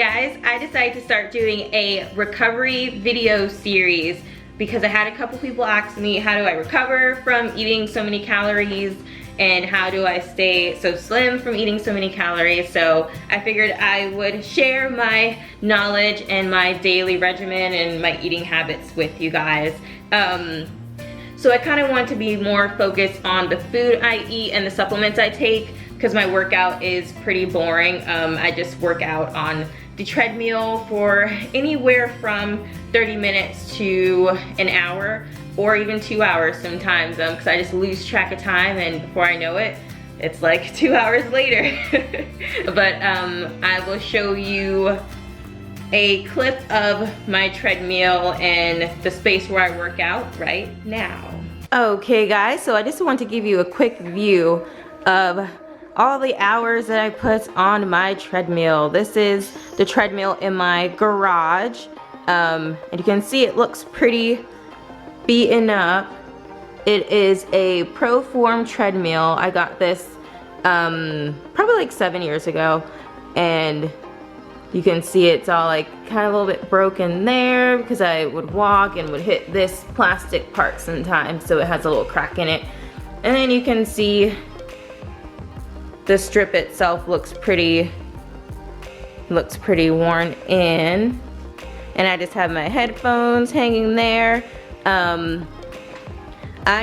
guys, I decided to start doing a recovery video series because I had a couple people ask me, how do I recover from eating so many calories and how do I stay so slim from eating so many calories? So I figured I would share my knowledge and my daily regimen and my eating habits with you guys. So I kind of want to be more focused on the food I eat and the supplements I take, because my workout is pretty boring. I just work out on the treadmill for anywhere from 30 minutes to an hour or even 2 hours sometimes, because I just lose track of time, and before I know it, it's like 2 hours later. But I will show you a clip of my treadmill and the space where I work out right now. Okay guys, so I just want to give you a quick view of all the hours that I put on my treadmill. This is the treadmill in my garage, and you can see it looks pretty beaten up. It is a Proform treadmill. I got this probably like 7 years ago, and you can see it's all like kind of a little bit broken there because I would walk and would hit this plastic part sometimes, so it has a little crack in it. And then you can see the strip itself looks pretty worn in, and I just have my headphones hanging there. I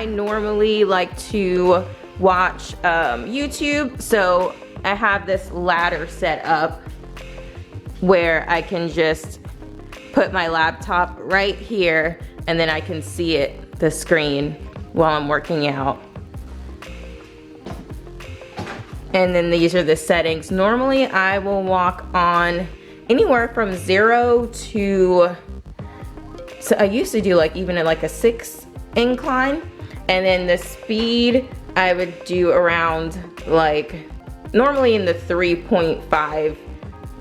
normally like to watch YouTube, so I have this ladder set up where I can just put my laptop right here and then I can see the screen while I'm working out. And then these are the settings. Normally I will walk on anywhere from 0 to, so I used to do like even like a 6 incline, and then the speed I would do around like normally in the 3.5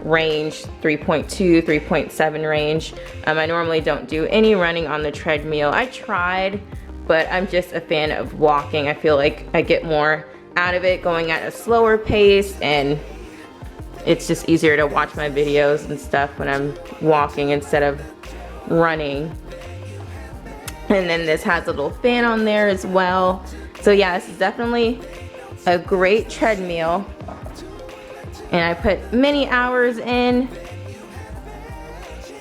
range, 3.2, 3.7 range. I normally don't do any running on the treadmill. I tried, but I'm just a fan of walking. I feel like I get more out of it going at a slower pace, and it's just easier to watch my videos and stuff when I'm walking instead of running. And then this has a little fan on there as well. So yeah, this is definitely a great treadmill, and I put many hours in.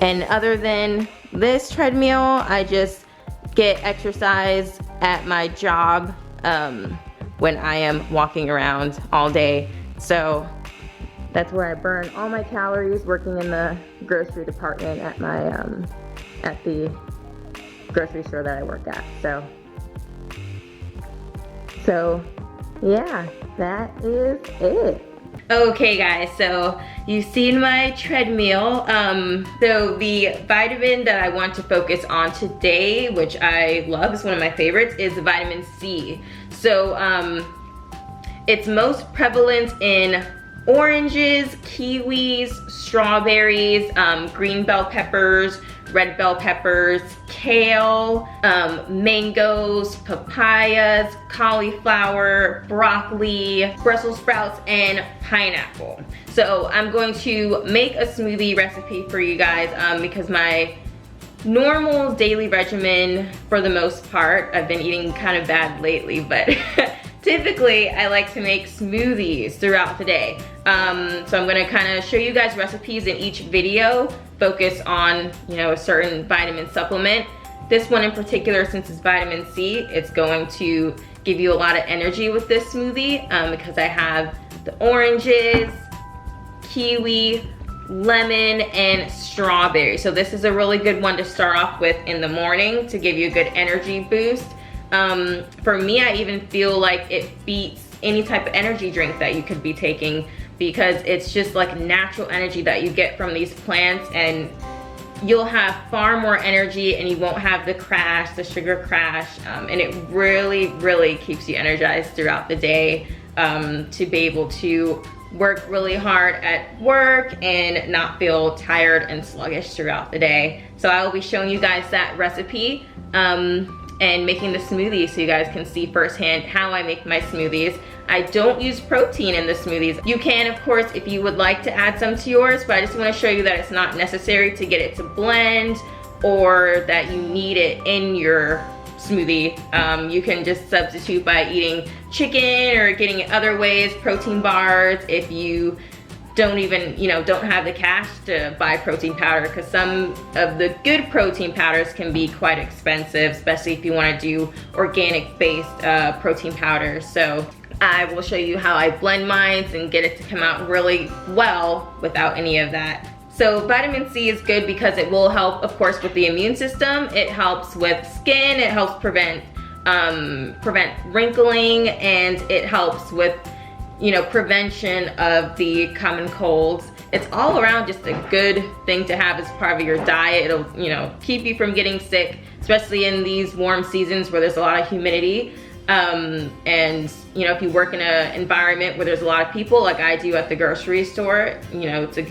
And other than this treadmill, I just get exercise at my job when I am walking around all day. So that's where I burn all my calories, working in the grocery department at my at the grocery store that I work at. So yeah, that is it. Okay guys, so you've seen my treadmill. So the vitamin that I want to focus on today, which I love, is one of my favorites, is vitamin C. So it's most prevalent in oranges, kiwis, strawberries, green bell peppers, red bell peppers, kale, mangoes, papayas, cauliflower, broccoli, Brussels sprouts, and pineapple. So I'm going to make a smoothie recipe for you guys because my normal daily regimen, for the most part, I've been eating kind of bad lately, but typically I like to make smoothies throughout the day. So I'm gonna kind of show you guys recipes in each video, focus on, you know, a certain vitamin supplement. This one in particular, since it's vitamin C, it's going to give you a lot of energy with this smoothie because I have the oranges, kiwi, lemon, and strawberry. So this is a really good one to start off with in the morning to give you a good energy boost. For me, I even feel like it beats any type of energy drink that you could be taking, because it's just like natural energy that you get from these plants, and you'll have far more energy and you won't have the crash, the sugar crash, and it really keeps you energized throughout the day to be able to work really hard at work and not feel tired and sluggish throughout the day. So I will be showing you guys that recipe and making the smoothie so you guys can see firsthand how I make my smoothies. I don't use protein in the smoothies. You can, of course, if you would like to add some to yours, but I just want to show you that it's not necessary to get it to blend or that you need it in your smoothie. You can just substitute by eating chicken or getting it other ways, protein bars, if you don't even, don't have the cash to buy protein powder, because some of the good protein powders can be quite expensive, especially if you want to do organic based protein powders. So I will show you how I blend mine and get it to come out really well without any of that. So vitamin C is good because it will help, of course, with the immune system. It helps with skin, it helps prevent wrinkling, and it helps with prevention of the common colds. It's all around just a good thing to have as part of your diet. It'll, keep you from getting sick, especially in these warm seasons where there's a lot of humidity. And, if you work in an environment where there's a lot of people, like I do at the grocery store, it's a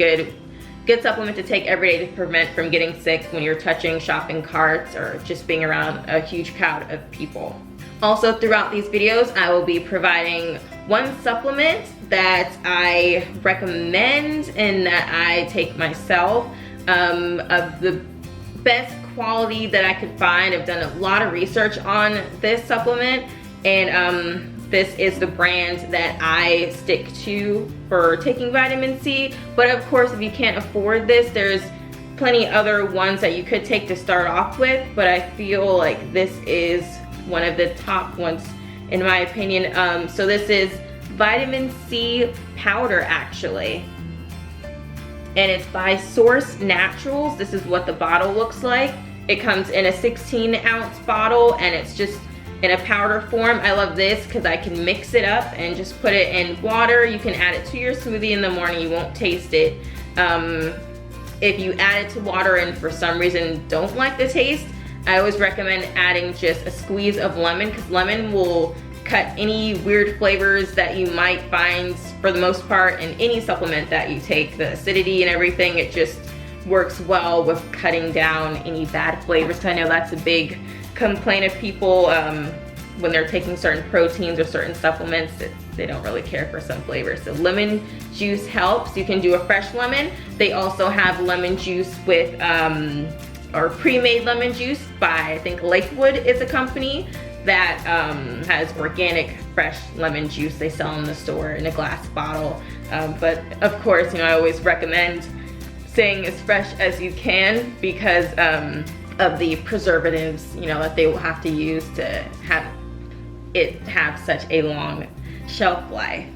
good supplement to take every day to prevent from getting sick when you're touching shopping carts or just being around a huge crowd of people. Also, throughout these videos, I will be providing one supplement that I recommend and that I take myself, of the best quality that I could find. I've done a lot of research on this supplement, and this is the brand that I stick to for taking vitamin C. But of course, if you can't afford this, there's plenty other ones that you could take to start off with, but I feel like this is one of the top ones in my opinion. So this is vitamin C powder, actually, and it's by Source Naturals. This is what the bottle looks like. It comes in a 16-ounce bottle, and it's just in a powder form. I love this because I can mix it up and just put it in water. You can add it to your smoothie in the morning. You won't taste it. If you add it to water and for some reason don't like the taste, I always recommend adding just a squeeze of lemon, because lemon will cut any weird flavors that you might find, for the most part, in any supplement that you take. The acidity and everything, it just works well with cutting down any bad flavors. I know that's a big complaint of people when they're taking certain proteins or certain supplements, they don't really care for some flavors. So lemon juice helps. You can do a fresh lemon. They also have lemon juice with, or pre-made lemon juice by, I think Lakewood is a company that has organic fresh lemon juice they sell in the store in a glass bottle. But of course, I always recommend staying as fresh as you can because of the preservatives, that they will have to use to have it have such a long shelf life.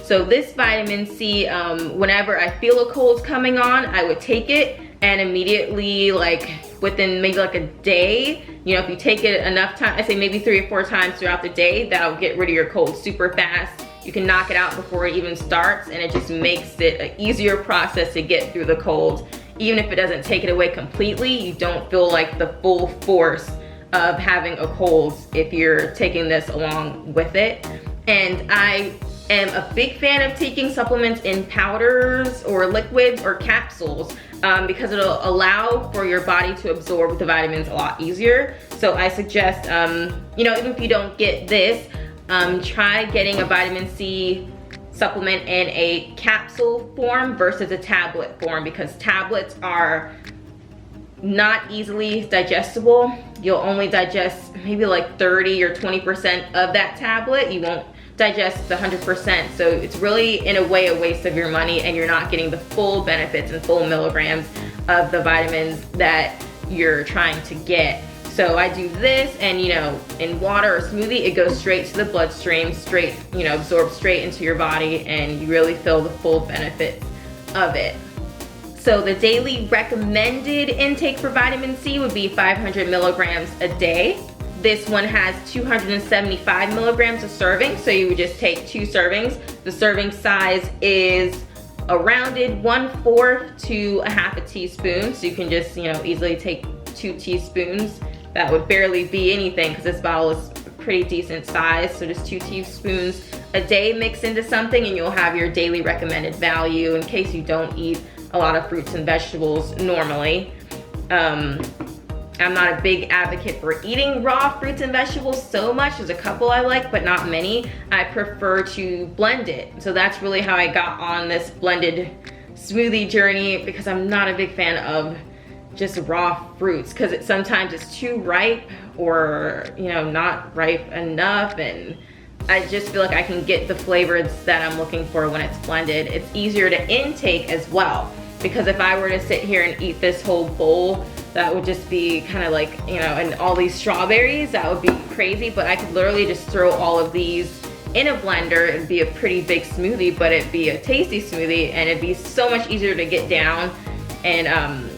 So this vitamin C, whenever I feel a cold coming on, I would take it, and immediately, like within maybe like a day, if you take it enough time, I say maybe 3 or 4 times throughout the day, that'll get rid of your cold super fast. You can knock it out before it even starts, and it just makes it an easier process to get through the cold. Even if it doesn't take it away completely, you don't feel like the full force of having a cold if you're taking this along with it. And I am a big fan of taking supplements in powders or liquids or capsules because it'll allow for your body to absorb the vitamins a lot easier. So I suggest, even if you don't get this, try getting a vitamin C supplement in a capsule form versus a tablet form, because tablets are not easily digestible. You'll only digest maybe like 30 or 20% of that tablet. You won't digest the 100%. So it's really, in a way, a waste of your money, and you're not getting the full benefits and full milligrams of the vitamins that you're trying to get. So I do this, and in water or smoothie, it goes straight to the bloodstream, straight, absorbs straight into your body, and you really feel the full benefit of it. So the daily recommended intake for vitamin C would be 500 milligrams a day. This one has 275 milligrams a serving, so you would just take 2 servings. The serving size is a rounded 1/4 to a half a teaspoon, so you can just, easily take 2 teaspoons. That would barely be anything because this bottle is pretty decent size, so just 2 teaspoons a day mixed into something, and you'll have your daily recommended value in case you don't eat a lot of fruits and vegetables normally. I'm not a big advocate for eating raw fruits and vegetables so much. There's a couple I like, but not many. I prefer to blend it. So that's really how I got on this blended smoothie journey, because I'm not a big fan of just raw fruits, because sometimes it's too ripe or, you know, not ripe enough, and I just feel like I can get the flavors that I'm looking for when it's blended. It's easier to intake as well, because if I were to sit here and eat this whole bowl, that would just be kind of like, you know, and all these strawberries, that would be crazy. But I could literally just throw all of these in a blender. It'd be a pretty big smoothie, but it'd be a tasty smoothie, and it'd be so much easier to get down, and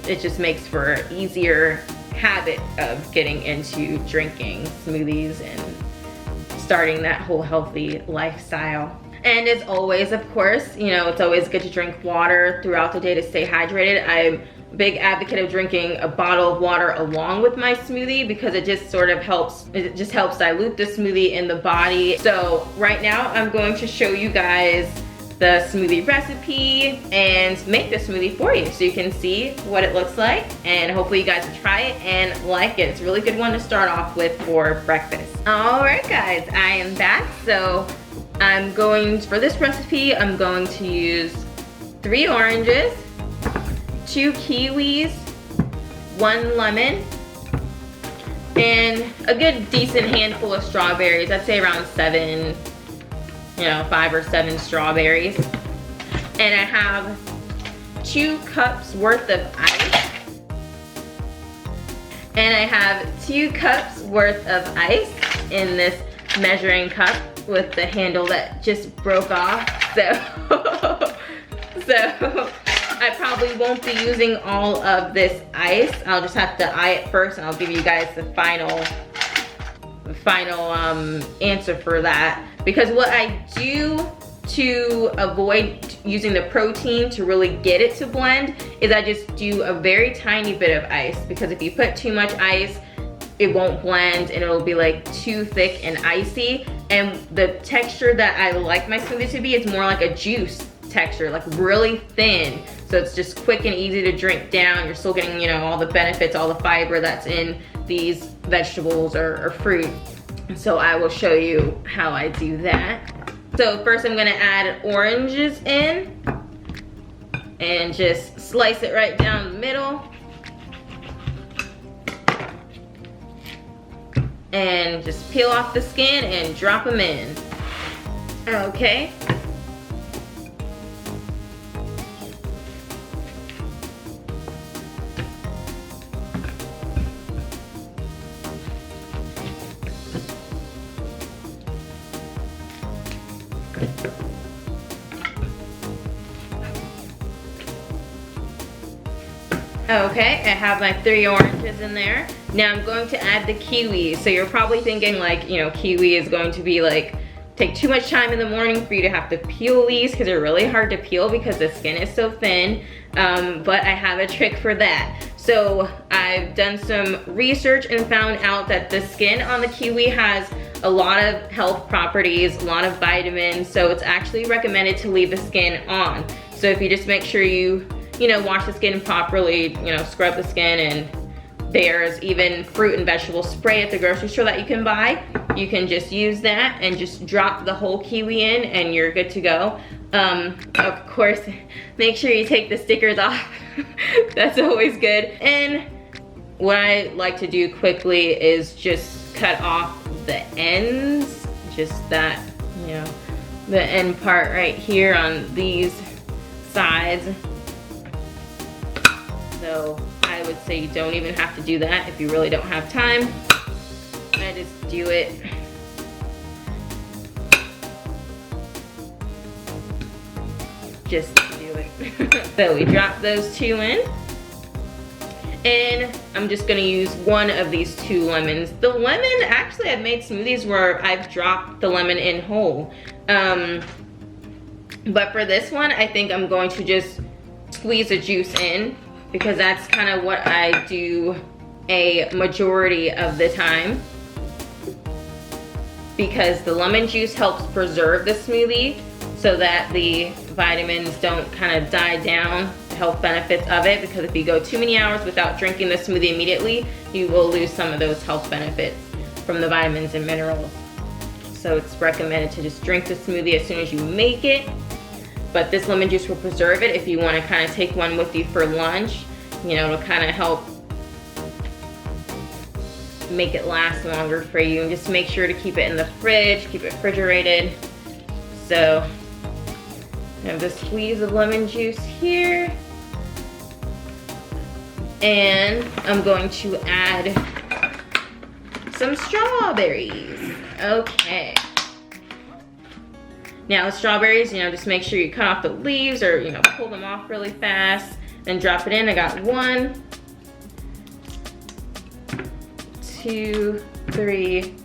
it just makes for an easier habit of getting into drinking smoothies and starting that whole healthy lifestyle. And as always, of course, you know, it's always good to drink water throughout the day to stay hydrated. I'm a big advocate of drinking a bottle of water along with my smoothie, because it just sort of helps, it just helps dilute the smoothie in the body. So right now I'm going to show you guys the smoothie recipe and make the smoothie for you so you can see what it looks like, and hopefully you guys will try it and like it. It's a really good one to start off with for breakfast. All right guys, I am back. So for this recipe, I'm going to use 3 oranges, 2 kiwis, 1 lemon, and a good decent handful of strawberries. I'd say around 7, you know, 5 or 7 strawberries. And I have 2 cups worth of ice. And I have 2 cups worth of ice in this measuring cup with the handle that just broke off. So I probably won't be using all of this ice. I'll just have to eye it first, and I'll give you guys the final answer for that. Because what I do to avoid using the protein to really get it to blend is I just do a very tiny bit of ice, because if you put too much ice, it won't blend and it'll be like too thick and icy. And the texture that I like my smoothie to be is more like a juice texture, like really thin. So it's just quick and easy to drink down. You're still getting, you know, all the benefits, all the fiber that's in these vegetables or fruit. So I will show you how I do that. So first I'm gonna add oranges in and just slice it right down the middle. And just peel off the skin and drop them in. Okay. Okay, I have my 3 oranges in there. Now I'm going to add the kiwi. So you're probably thinking like, you know, kiwi is going to be like, take too much time in the morning for you to have to peel these, because they're really hard to peel because the skin is so thin. But I have a trick for that. So I've done some research and found out that the skin on the kiwi has a lot of health properties, a lot of vitamins. So it's actually recommended to leave the skin on. So if you just make sure you know, wash the skin properly, you know, scrub the skin, and there's even fruit and vegetable spray at the grocery store that you can buy. You can just use that and just drop the whole kiwi in and you're good to go. Of course, make sure you take the stickers off. That's always good. And what I like to do quickly is just cut off the ends, just that, you know, the end part right here on these sides. So I would say you don't even have to do that if you really don't have time. I just do it. Just do it. So we drop those 2 in. And I'm just gonna use one of these 2 lemons. The lemon, actually I've made smoothies where I've dropped the lemon in whole. But for this one, I think I'm going to just squeeze the juice in, because that's kind of what I do a majority of the time, because the lemon juice helps preserve the smoothie so that the vitamins don't kind of die down. It health benefits of it, because if you go too many hours without drinking the smoothie immediately, you will lose some of those health benefits from the vitamins and minerals. So it's recommended to just drink the smoothie as soon as you make it. But this lemon juice will preserve it if you want to kind of take one with you for lunch. You know, it'll kind of help make it last longer for you. And just make sure to keep it in the fridge, keep it refrigerated. So I have the squeeze of lemon juice here. And I'm going to add some strawberries. Okay. Now the strawberries, you know, just make sure you cut off the leaves or, you know, pull them off really fast and drop it in. I got 1, 2, 3,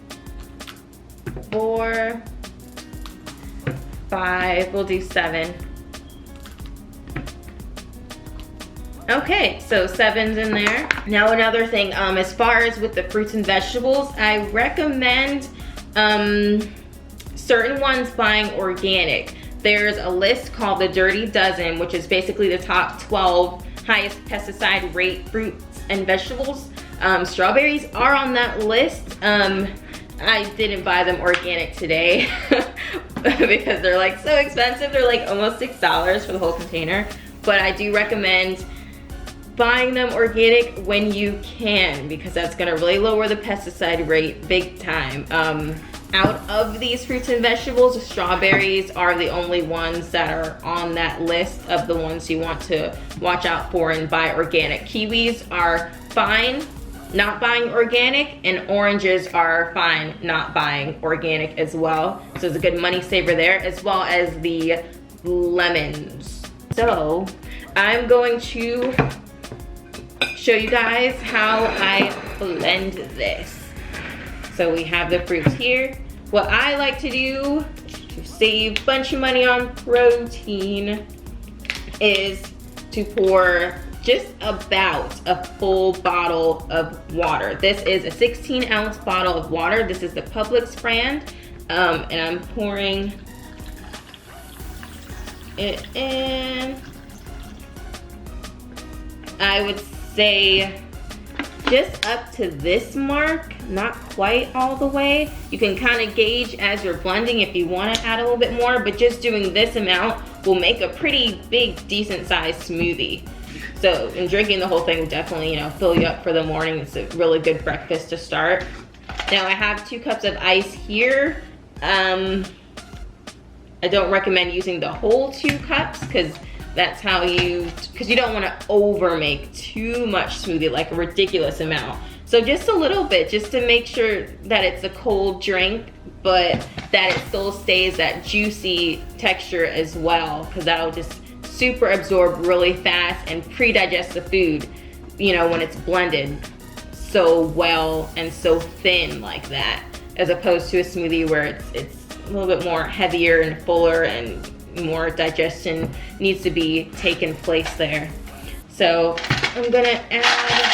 4, 5, we'll do 7. Okay, so 7's in there. Now another thing, as far as with the fruits and vegetables, I recommend certain ones buying organic. There's a list called the Dirty Dozen, which is basically the top 12 highest pesticide rate fruits and vegetables. Strawberries are on that list. I didn't buy them organic today because they're like so expensive. They're like almost $6 for the whole container. But I do recommend buying them organic when you can, because that's gonna really lower the pesticide rate big time. Out of these fruits and vegetables, strawberries are the only ones that are on that list of the ones you want to watch out for and buy organic. Kiwis are fine not buying organic, and oranges are fine not buying organic as well. So it's a good money saver there, as well as the lemons. So I'm going to show you guys how I blend this. So we have the fruits here. What I like to do to save a bunch of money on protein is to pour just about a full bottle of water. This is a 16-ounce bottle of water. This is the Publix brand, and I'm pouring it in. I would say just up to this mark, not quite all the way. You can kind of gauge as you're blending if you want to add a little bit more, but just doing this amount will make a pretty big, decent sized smoothie. So, and drinking the whole thing will definitely, you know, fill you up for the morning. It's a really good breakfast to start. Now I have 2 cups of ice here. I don't recommend using the whole 2 cups because that's how you don't want to over make too much smoothie, like a ridiculous amount. So just a little bit, just to make sure that it's a cold drink, but that it still stays that juicy texture as well, because that'll just super absorb really fast and pre-digest the food, you know, when it's blended so well and so thin like that, as opposed to a smoothie where it's a little bit more heavier and fuller and more digestion needs to be taking place there. So I'm gonna add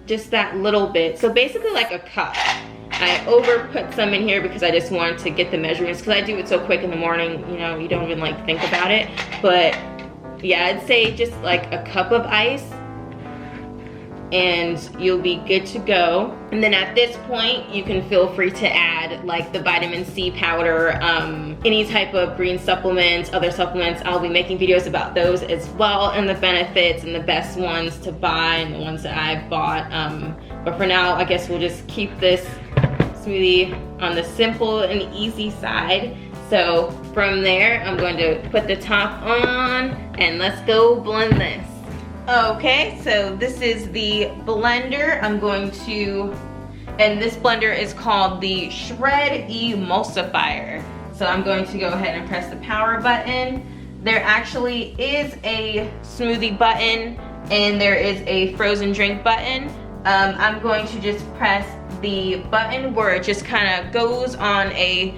just that little bit. So basically like a cup. I over put some in here because I just wanted to get the measurements, because I do it so quick in the morning, you know, you don't even like think about it. But yeah, I'd say just like a cup of ice and you'll be good to go. And then at this point, you can feel free to add like the vitamin C powder, any type of green supplements, other supplements. I'll be making videos about those as well, and the benefits and the best ones to buy and the ones that I've bought. But for now, I guess we'll just keep this smoothie on the simple and easy side. So from there, I'm going to put the top on and let's go blend this. Okay, so this is the blender. I'm going to, and this blender is called the Shred Emulsifier. So I'm going to go ahead and press the power button. There actually is a smoothie button and there is a frozen drink button. I'm going to just press the button where it just kind of goes on a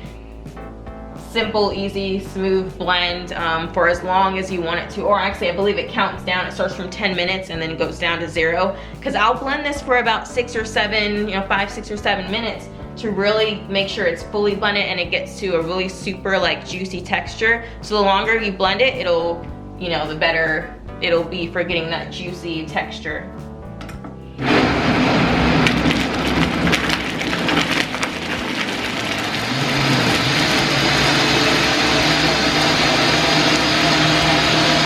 simple, easy, smooth blend for as long as you want it to. Or actually, I believe it counts down. It starts from 10 minutes and then it goes down to 0. Because I'll blend this for about 6 or 7, you know, 5, 6 or 7 minutes to really make sure it's fully blended and it gets to a really super like juicy texture. So the longer you blend it, it'll, you know, the better it'll be for getting that juicy texture.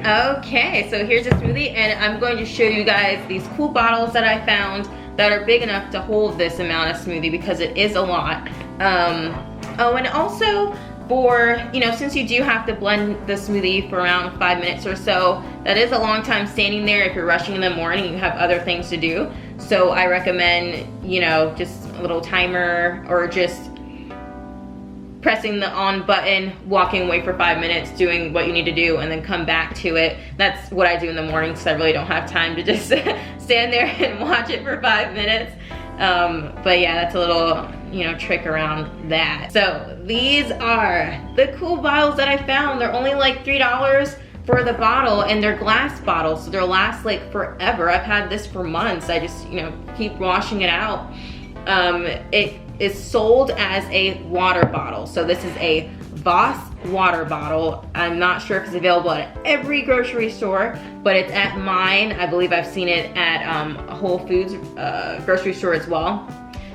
Okay, so here's a smoothie, and I'm going to show you guys these cool bottles that I found that are big enough to hold this amount of smoothie, because it is a lot. Oh, and also for, you know, since you do have to blend the smoothie for around 5 minutes or so, that is a long time standing there if you're rushing in the morning and you have other things to do. So I recommend, you know, just a little timer, or just pressing the on button, walking away for 5 minutes, doing what you need to do, and then come back to it. That's what I do in the morning, because I really don't have time to just stand there and watch it for 5 minutes. But yeah, that's a little, you know, trick around that. So these are the cool bottles that I found. They're only like $3 for the bottle, and they're glass bottles, so they'll last like forever. I've had this for months. I just, you know, keep washing it out. It is sold as a water bottle. So this is a Voss water bottle. I'm not sure if it's available at every grocery store, but it's at mine. I believe I've seen it at a Whole Foods grocery store as well.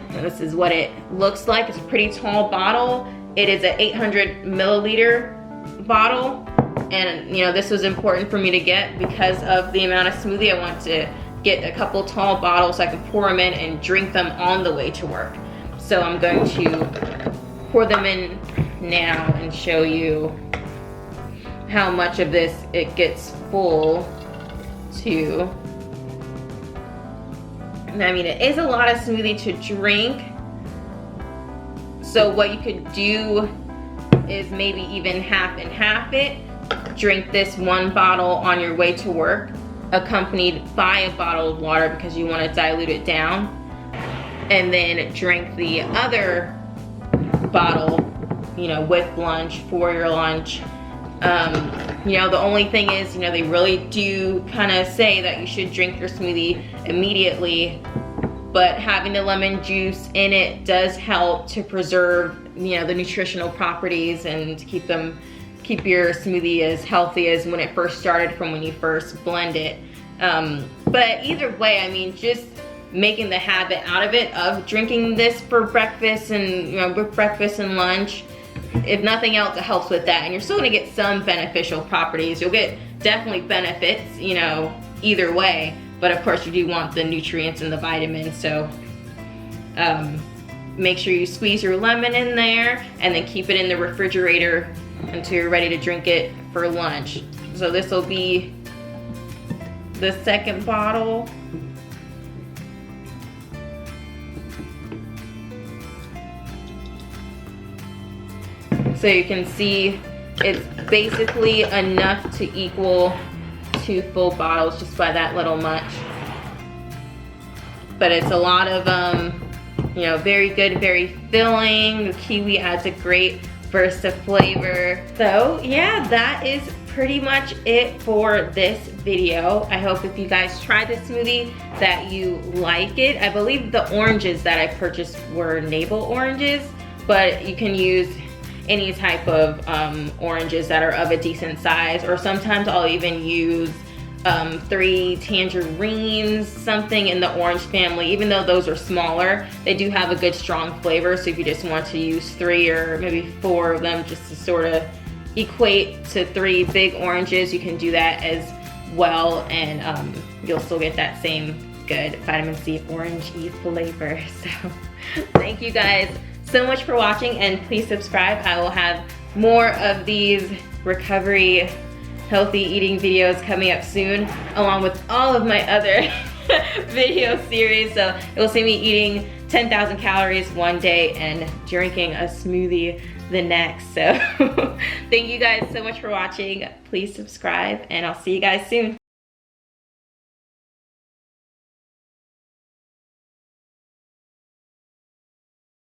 And this is what it looks like. It's a pretty tall bottle. It is an 800 milliliter bottle. And you know, this was important for me to get because of the amount of smoothie. I want to get a couple tall bottles so I can pour them in and drink them on the way to work. So I'm going to pour them in now and show you how much of this it gets full to. I mean, it is a lot of smoothie to drink. So what you could do is maybe even half and half it. Drink this one bottle on your way to work, accompanied by a bottle of water because you want to dilute it down, and then drink the other bottle, you know, with lunch, for your lunch. You know, the only thing is, you know, they really do kind of say that you should drink your smoothie immediately, but having the lemon juice in it does help to preserve, you know, the nutritional properties and to keep your smoothie as healthy as when it first started, from when you first blend it. But either way, I mean, just making the habit out of it, of drinking this for breakfast and, you know, with breakfast and lunch, if nothing else, it helps with that. And you're still gonna get some beneficial properties. You'll get definitely benefits, you know, either way. But of course you do want the nutrients and the vitamins. So make sure you squeeze your lemon in there and then keep it in the refrigerator until you're ready to drink it for lunch. So this will be the second bottle. So you can see it's basically enough to equal 2 full bottles just by that little much. But it's a lot of, you know, very good, very filling. The kiwi adds a great burst of flavor. So yeah, that is pretty much it for this video. I hope if you guys try this smoothie that you like it. I believe the oranges that I purchased were navel oranges, but you can use any type of oranges that are of a decent size, or sometimes I'll even use 3 tangerines, something in the orange family. Even though those are smaller, they do have a good strong flavor. So if you just want to use 3 or maybe 4 of them just to sort of equate to 3 big oranges, you can do that as well, and you'll still get that same good vitamin C orangey flavor. So thank you guys so much for watching, and please subscribe. I will have more of these recovery healthy eating videos coming up soon, along with all of my other video series. So you'll see me eating 10,000 calories one day and drinking a smoothie the next. So thank you guys so much for watching. Please subscribe, and I'll see you guys soon.